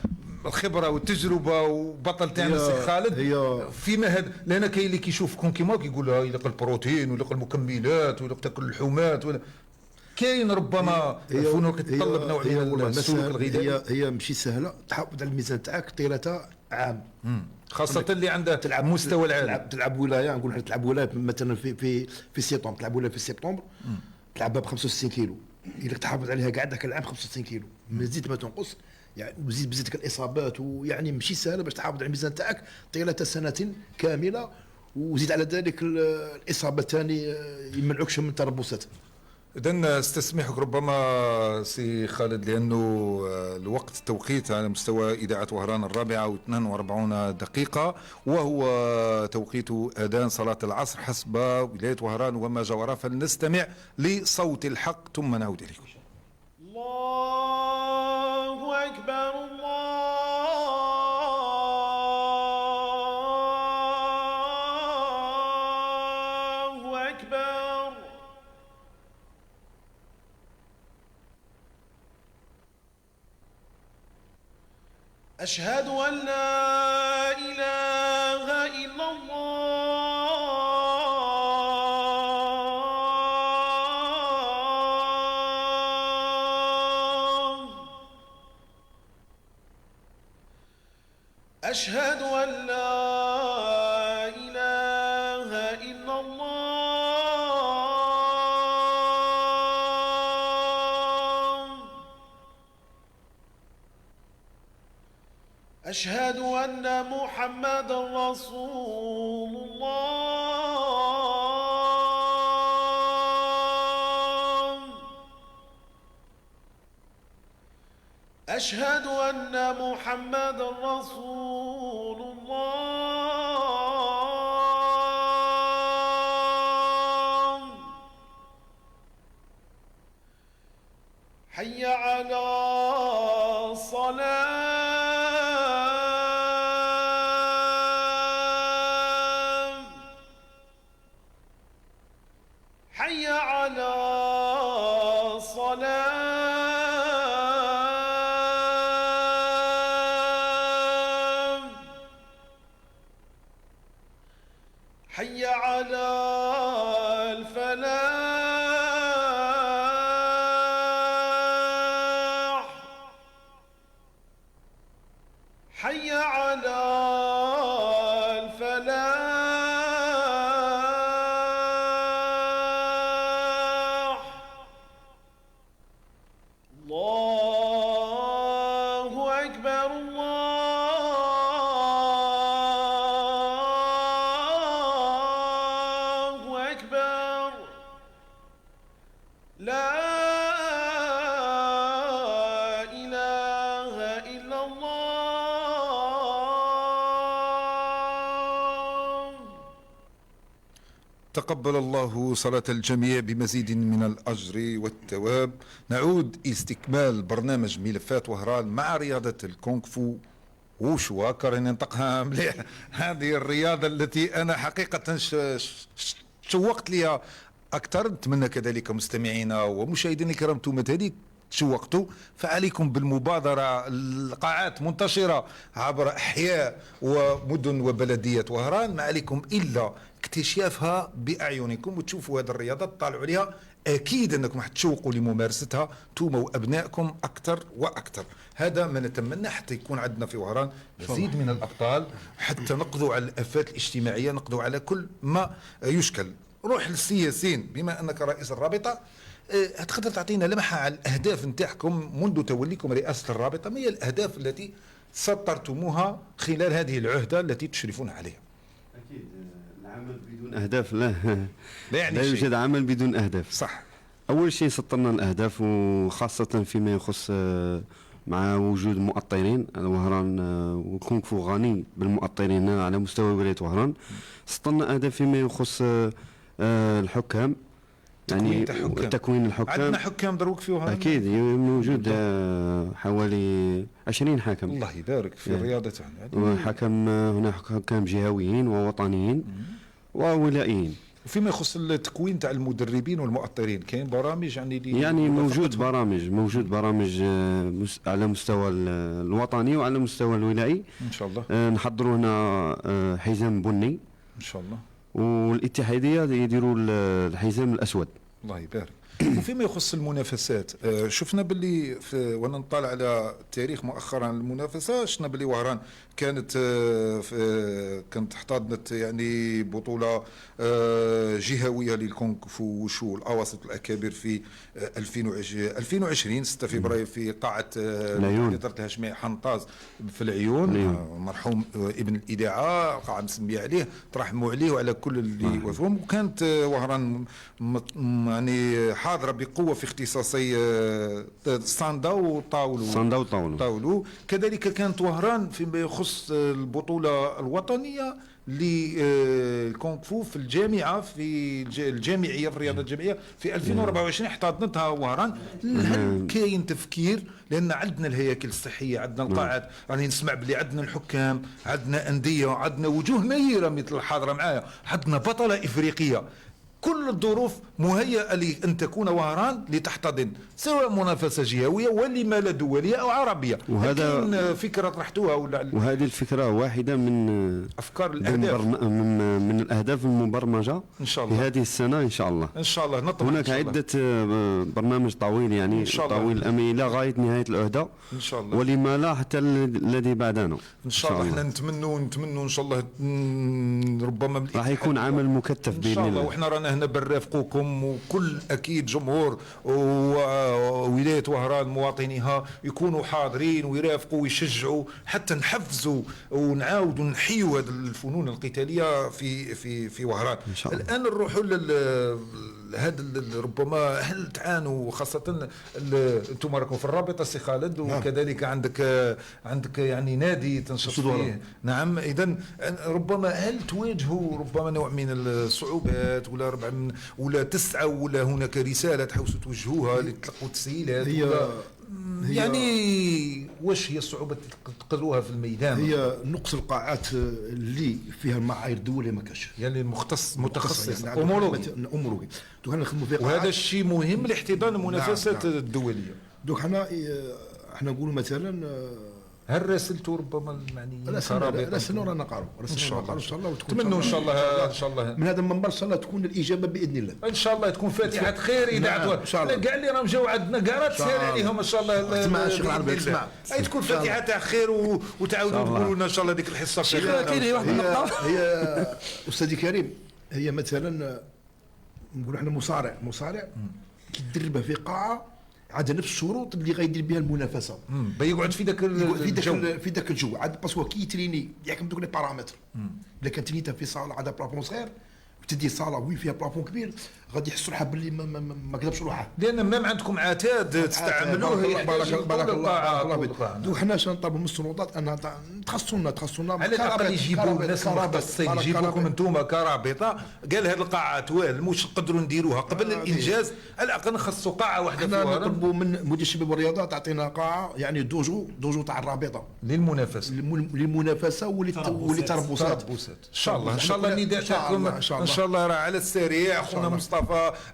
الخبره والتجربه وبطل تاعنا السي خالد فيما هذا، لان كاين اللي كيشوف كون كيما كيقول يلقى البروتين ويلقى المكملات ويلقى تاكل اللحومات ولا كاين ربما فنون كتطلب نوع من السلوك الغذائي. هي ماشي سهله تحافظ على الميزان تاعك طيله عام، خاصه اللي عنده تلعب مستوى العالي، تلعب ولايه، نقول لك تلعب ولايه مثلا في سبتمبر، تلعب ولايه في سبتمبر تلعبها ب 65 كيلو، اذا تحافظ عليها قاعد ذاك العام 65 كيلو ما تزيد ما تنقص يعني، وزيد بزيدك الاصابات، ويعني ماشي سهله باش تحافظ على الميزان تاعك طيله سنه كامله، وزيد على ذلك الاصابه ثاني يمنعوكش من التربصات. إذن استسمحك ربما سي خالد لأنه الوقت التوقيت على مستوى إذاعة وهران 4:42 وهو توقيت أذان صلاة العصر حسب ولاية وهران وما جاورها، فلنستمع لصوت الحق ثم نعود إليكم. الله أكبر الله أكبر. أشهد أن لا إله إلا الله. أشهد أن لا إله إلا الله. أشهد أن محمد رسول الله. أشهد أن محمد رسول الله. حي على الصلاة. على الفلاح حي على الفلاح الله أكبر الله أكبر لا إله إلا الله. تقبل الله صلاة الجميع بمزيد من الأجر والثواب. نعود استكمال برنامج ملفات وهران مع رياضة الكونغ فو وشوا كرهنا ننطقها مليح. هذه الرياضة التي أنا حقيقة شوقت لها أكثر. نتمنى كذلك مستمعينا ومشاهدينا الكرام انتم هذه تشوقتوا، فعليكم بالمبادرة. القاعات منتشرة عبر أحياء ومدن وبلديات وهران، ما عليكم إلا اكتشافها بأعينكم وتشوفوا هذه الرياضة، تطالعوا عليها. أكيد أنكم حتشوقوا لممارستها انتم وأبنائكم أكثر وأكثر. هذا ما نتمنى حتى يكون عندنا في وهران مزيد من الأبطال، حتى نقضوا على الآفات الاجتماعية، نقضوا على كل ما يشكل. روح للسياسيين، بما أنك رئيس الرابطة تقدر تعطينا لمحة على الأهداف نتاعكم منذ توليكم رئاسة الرابطة؟ ما هي الأهداف التي سطرتموها خلال هذه العهدة التي تشرفون عليها؟ أكيد العمل بدون أهداف لا يعني لا يوجد عمل بدون أهداف. صح. أول شيء سطرنا الأهداف، وخاصة فيما يخص مع وجود مؤطرين. وهران وكونغ فو غني بالمؤطرين على مستوى ولاية وهران. سطرنا أهداف فيما يخص الحكام، يعني تكوين الحكام. عندنا حكام دروك في وهران؟ أكيد موجود حوالي 20 حاكم. الله يبارك في الرياضة تاعنا. حكم هنا حكام جهويين ووطنيين وولائيين. وفيما يخص التكوين تاع المدربين والمؤطرين كاين برامج يعني موجود برامج على مستوى الوطني وعلى مستوى الولائي ان شاء الله. نحضروا هنا حزام بني ان شاء الله، والاتحاديه يديروا الحزام الاسود. الله يبارك. وفيما يخص المنافسات شفنا باللي وانا نطالع على التاريخ مؤخرا المنافسه، شفنا باللي وهران كانت احتضنت يعني بطوله جهويه للكونغ فو وشو الاواسط الاكابر في 2020 6 فبراير في قاعه إدارة الهاشمي حنطاز في العيون. مرحوم ابن الاذاعه قاعه مسميه عليه، ترحموا عليه وعلى كل اللي وفهم. وكانت وهران يعني حاضره بقوه في اختصاصي الصاندا وطاولو. كذلك كانت وهران فيما يخص البطوله الوطنيه للكونغ فو في الجامعه، في الجامعيه في الرياضه الجامعيه في 2024 احتضنتها وهران. هل كاين تفكير؟ لان عندنا الهياكل الصحيه، عندنا القاعات، راني نسمع بلي عندنا الحكام، عندنا انديه، عندنا وجوه نيره مثل الحاضره معايا، عندنا بطله افريقيه. كل الظروف مهيئة لأن تكون وهران لتحتضن سواء منافسة جهوية ولما لا دولية أو عربية. وهذا فكرة طرحتوها وهذه الفكرة واحدة من أفكار الأهداف من الأهداف المبرمجة إن شاء الله في هذه السنة إن شاء الله. إن شاء الله نطمح. هناك عدة برنامج طويل يعني طويل الأمد إلى غاية نهاية العهدة إن شاء الله، ولما لا حتى الذي بعدنا إن شاء الله. احنا نتمنوا إن شاء الله ربما راح يكون عمل مكثف بإذن الله. وإحنا رانا هنا بنرافقوكم، وكل اكيد جمهور وولايه وهران مواطنيها يكونوا حاضرين ويرافقوا ويشجعوا حتى نحفزوا ونعاودوا نحيوا هذه الفنون القتاليه في وهران. الان نروحوا هذا ربما هل تعانوا خاصه انتم راكم في الرابطه سي خالد، وكذلك عندك يعني نادي تنشط فيه. نعم. اذا ربما هل تواجهوا ربما نوع من الصعوبات ولا تسعوا ولا هناك رساله تحاولوا توجهوها لتلقوا تسهيلات؟ هي يعني واش هي الصعوبه تقدروها في الميدان؟ هي نقص القاعات اللي فيها المعايير الدوليه ما كاش، يعني متخصص اموري وهذا الشيء مهم لاحتضان المنافسات الدوليه. دوك احنا نقولوا مثلا هل راسلتوا ربما المعنيين راسلنا رانا نقاروا ان شاء الله ان شاء الله وتكون نتمنوا ان شاء الله ان شاء الله من هذا المنبر ان شاء الله تكون الاجابه باذن الله ان شاء الله تكون فاتحه خير اذاعه ان شاء الله كاع اللي راهم جاوا عندنا كاع راه تسهل عليهم ان شاء الله اسمع الشيخ العربي اسمع اي تكون فاتحه تاع خير وتعاودوا تقولوا لنا ان شاء الله ديك الحصه شيخ كاين واحد النقطه هي استاذي كريم هي مثلا نقولوا احنا مصارع كيدربها في قاعه عندها نفس الشروط اللي غيدير بها المنافسه يقعد في ذاك الجو في ذاك الجو عاد باسكو كي يتريني يحكم دوك لي بارامتر الا كان ترينيتها في صاله عندها بلافون صغير تدي صاله وين فيها بلافون كبير غادي يحسوا روحها باللي ما كذبش روحها لان مام عندكم عتاد تستعملوه بارك الله دو حنا نطلبوا من السلطات ان تخصصونا على الاقل يجيبوا الناس المختصين يجيبوا لكم انتم كرابطه قال هذه القاعات واش نقدروا نديروها قبل الانجاز على الاقل نخصصوا قاعه واحده حنا فيها نطلبوا من مدير الشباب والرياضه تعطينا قاعه يعني دوجو تاع الرابطه للمنافسه وللتربصات ان شاء الله ان شاء الله النداء تاعكم ان شاء الله راه على السريع. اخونا مصطفى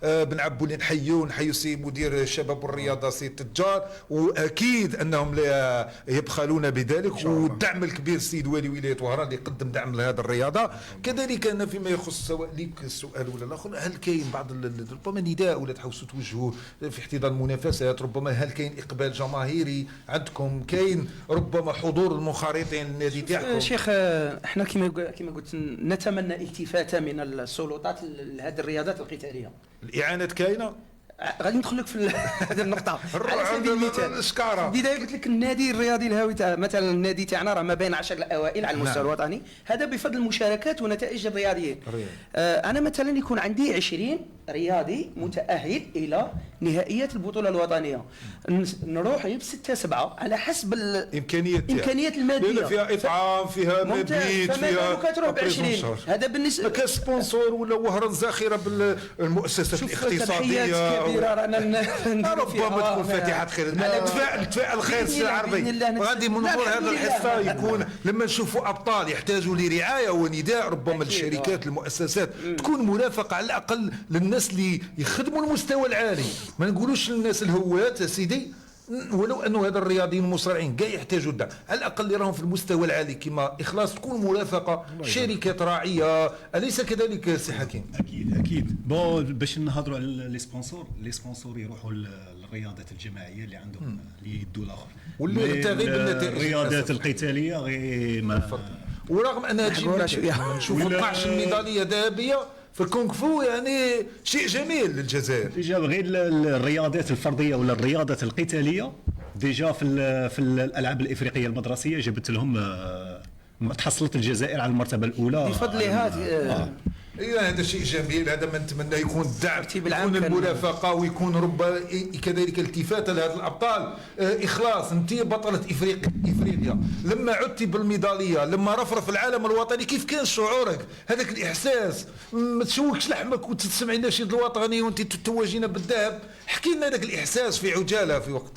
بن عبولي نحيو سي مدير الشباب والرياضه سي التجار واكيد انهم لا يبخلون بذلك والدعم الكبير السيد والي ولايه وهران اللي قدم دعم لهذه الرياضه. كذلك انا فيما يخص سواء ليك السؤال ولا الاخر هل كاين بعض ربما نداء ولا تحوسوا توجهوا في احتضان المنافسات ربما هل كاين اقبال جماهيري عندكم كاين ربما حضور المنخرطين للنادي تاعكم؟ شيخ احنا كما قلت نتمنى التفاته من السلطات لهذه الرياضات القتاليه. الاعانات كاينه؟ غادي ندخل لك في هذه النقطه على سبيل المثال بدايه قلت لك النادي الرياضي الهاوي تاع مثلا النادي تاعنا راه ما بين 10 الاوائل على المستوى الوطني هذا بفضل المشاركات ونتائج الرياضيين. انا مثلا يكون عندي 20 رياضي متاهل الى نهائيات البطوله الوطنيه نروح ب 6 7 على حسب الامكانيات الماديه فيها اطعام فيها مبيت فيها كتروح ب 20 هذا بالنسبه كاين سبونسور ولا وهران زاخره بالمؤسسات الاقتصاديه كبيره رانا ربما تكون فاتحه خير نتفائل خير السي العربي غادي من نقول هذا الحصه يكون لما نشوفوا ابطال يحتاجوا لرعايه ونداء ربما للشركات المؤسسات تكون مرافقه على الاقل للناس اللي يخدموا المستوى العالي ما نقولوش للناس الهوات سيدي ولو انه هذا الرياضيين المصارعين كاع يحتاجوا الدعم على الاقل اللي راهم في المستوى العالي كما اخلاص تكون مرافقه شركات راعيه اليس كذلك سي حكيم؟ اكيد بون باش نهضروا على لي سبونسور يروحوا للرياضات الجماعيه اللي عندهم اللي يدوا الاخر واللي تغيب النتائج الرياضات القتاليه غير ما ورغم انها تجيب نشوفوا 12 ميداليه ذهبيه في الكونغ فو يعني شيء جميل للجزائر. ديجا غير الرياضات الفرديه ولا الرياضات القتاليه ديجا في الالعاب الافريقيه المدرسيه جبت لهم تحصلت الجزائر على المرتبه الاولى بفضل هذه هذا شيء جميل هذا ما نتمنى يكون الدعم يكون المرافقه ويكون ربما كذلك التفاته لهذا الابطال. اخلاص انت بطله افريقيا لما عدتي بالميداليه لما رفرف العالم الوطني كيف كان شعورك هذاك الاحساس ما تشوكش لحمك وتسمعي النشيد الوطني وانت تتوجين بالذهب احكي لنا هذاك الاحساس في عجاله في وقت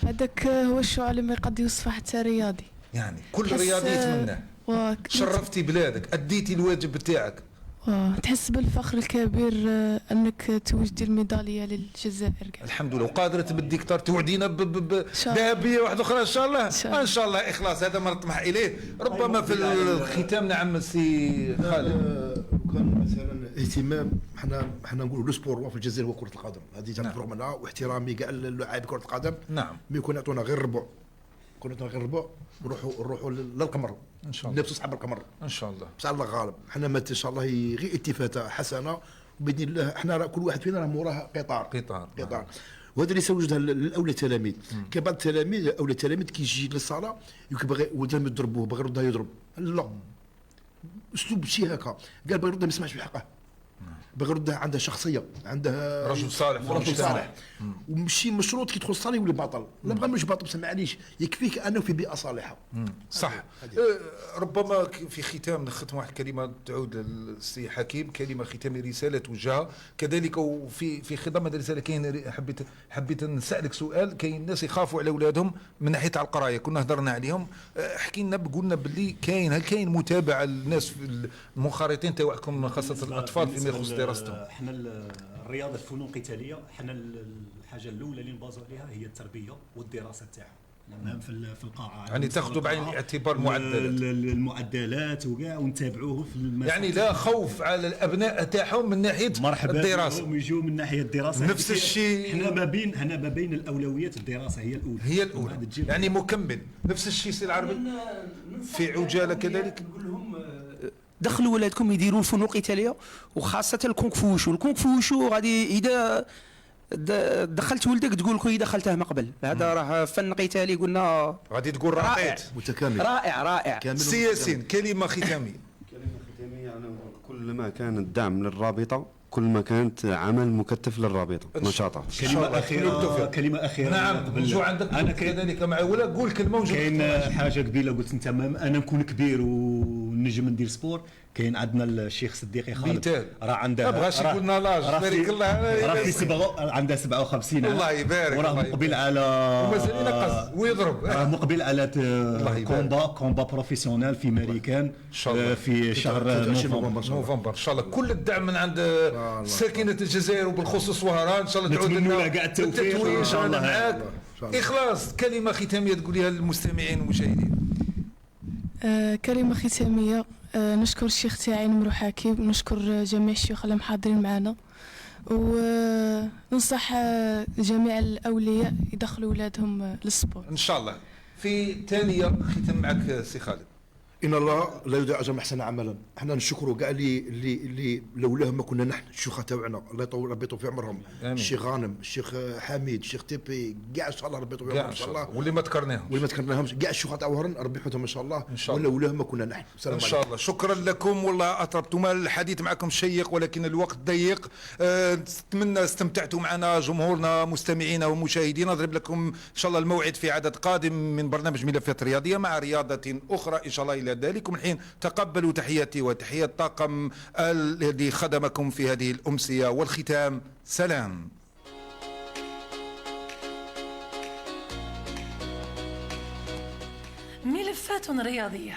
هذاك هو الشعور اللي ما يقدر يوصفه حتى رياضي يعني كل رياضي يتمناه شرفتي بلادك اديتي الواجب بتاعك تحس بالفخر الكبير انك توجدي الميداليه للجزائر. الحمد لله وقادره تبدي كثر توعدينا بذهبيه واحده اخرى ان شاء الله ان شاء الله اخلاص هذا ما نطمح اليه. ربما في الختام نعم السي خالد كان مثلا اهتمام حنا نقولوا لو سبور في الجزائر هو كره القدم هذه تنفرغ منها واحترامي كاع اللاعب كره القدم نعم مي يكون يعطونا غير الربع نروحوا للقمر ان شاء الله نفس اصحاب القمر ان شاء الله بصح الله غالب حنا ما ان شاء الله غير التفاته حسنه باذن الله حنا كل واحد فينا راه موراه قطار وهذا اللي سوجدها الاولى التلاميذ كاين بعض التلاميذ اولى التلاميذ كيجي للصاله يبغي ولدهم يضربوه باغي يردها يضرب لا اسلوب شي هكا قال باغي يردها ما يسمعش بحقه باغي يردها عندها شخصيه عندها رجل صالح ومشي مشروط كي تدخل الصاله يولي باطل لا بغى مش باطل بس معليش يكفيك انه في بيئه صالحه صح. ربما في ختام نختم واحد كلمه تعود للسي حكيم كلمه ختاميه رساله توجهها كذلك وفي خضم هذه الرساله كاين حبيت نسالك سؤال. كاين الناس يخافوا على اولادهم من ناحيه على القرايه كنا هضرنا عليهم احكي لنا قلنا باللي هل كاين متابعه للناس في المنخرطين تاعكم خاصه الاطفال فيما يخص دراستهم؟ احنا الرياضه الفنون القتاليه احنا الحاجه الاولى اللي نبازوا عليها هي التربيه والدراسه تاعها نعم في القاعه يعني تاخذوا بعين الاعتبار المعدلات وكاع ونتابعوه في يعني لا خوف على الابناء تاعهم من ناحيه الدراسه، يجوا من ناحيه الدراسه نفس الشيء. هنا ما بين الاولويات الدراسه هي الاولى يعني مكمل. نفس الشيء سي العربي في عجاله كذلك. نقول لهم دخلوا ولادكم يديروا الفنون القتاليه وخاصه الكونغ فو. الكونغ فو غادي اذا دخلت ولدك تقول كي دخلته من قبل، هذا راه فن قتالي قلنا غادي تقول رائع متكامل رائع. سي ياسين كلمه ختاميه. أنا كل ما كان الدعم للرابطه كل ما كانت عمل مكثف للرابطه نشاطها. كلمه اخيره نعم نجو عندك انا كذلك مع ولا قول كلمه وجو. كاين حاجه قبيله قلت انت انا نكون كبير ونجم ندير سبور. كاين عندنا الشيخ صديقي خالد راه عنده ما بغاش يقولنا لاج بارك الله راه في عنده 57 الله يبارك. وراه مقبل على ومازال ينقص ويضرب. راه مقبل على كومبا بروفيسيونيل في ماريكان في شهر نوفمبر ان شاء الله. كل الدعم من عند ساكنه الجزائر وبالخصوص وهران ان شاء الله تعود لنا كاع التوفيق ان شاء الله معاك. اخلاص كلمه ختاميه تقوليها للمستمعين والمشاهدين. كلمه ختاميه نشكر الشيخ تاعي نمرو حكيم، نشكر جميع الشيوخ اللي محاضرين معنا، وننصح جميع الاولياء يدخلوا اولادهم للسبور ان شاء الله. في ثانيه ختم معك سي خالد. ان الله لا يضيع اجر من احسن عملا. احنا نشكروا كاع اللي لولاه ما كنا نحن الشيوخ تاعنا الله يطول ربي يطول في عمرهم. الشيخ غانم، الشيخ حميد، الشيخ تيبي، كاع ان شاء الله ربي يطول في عمرهم ان شاء الله. واللي ما ذكرناهمش كاع الشيوخ تاع وهران ربي يحفظهم ان شاء الله. ولولاه ما كنا نحن. ان شاء الله. شكرا لكم والله اطربتم. الحديث معكم شيق ولكن الوقت ضيق. نتمنى استمتعتوا معنا جمهورنا مستمعينا ومشاهدينا. نضرب لكم ان شاء الله الموعد في عدد قادم من برنامج ملفات رياضيه مع رياضه اخرى ان شاء الله. الى ذلك ومن حين تقبلوا تحياتي وتحيات الطاقم الذي خدمكم في هذه الأمسية. والختام سلام. ملفات رياضية.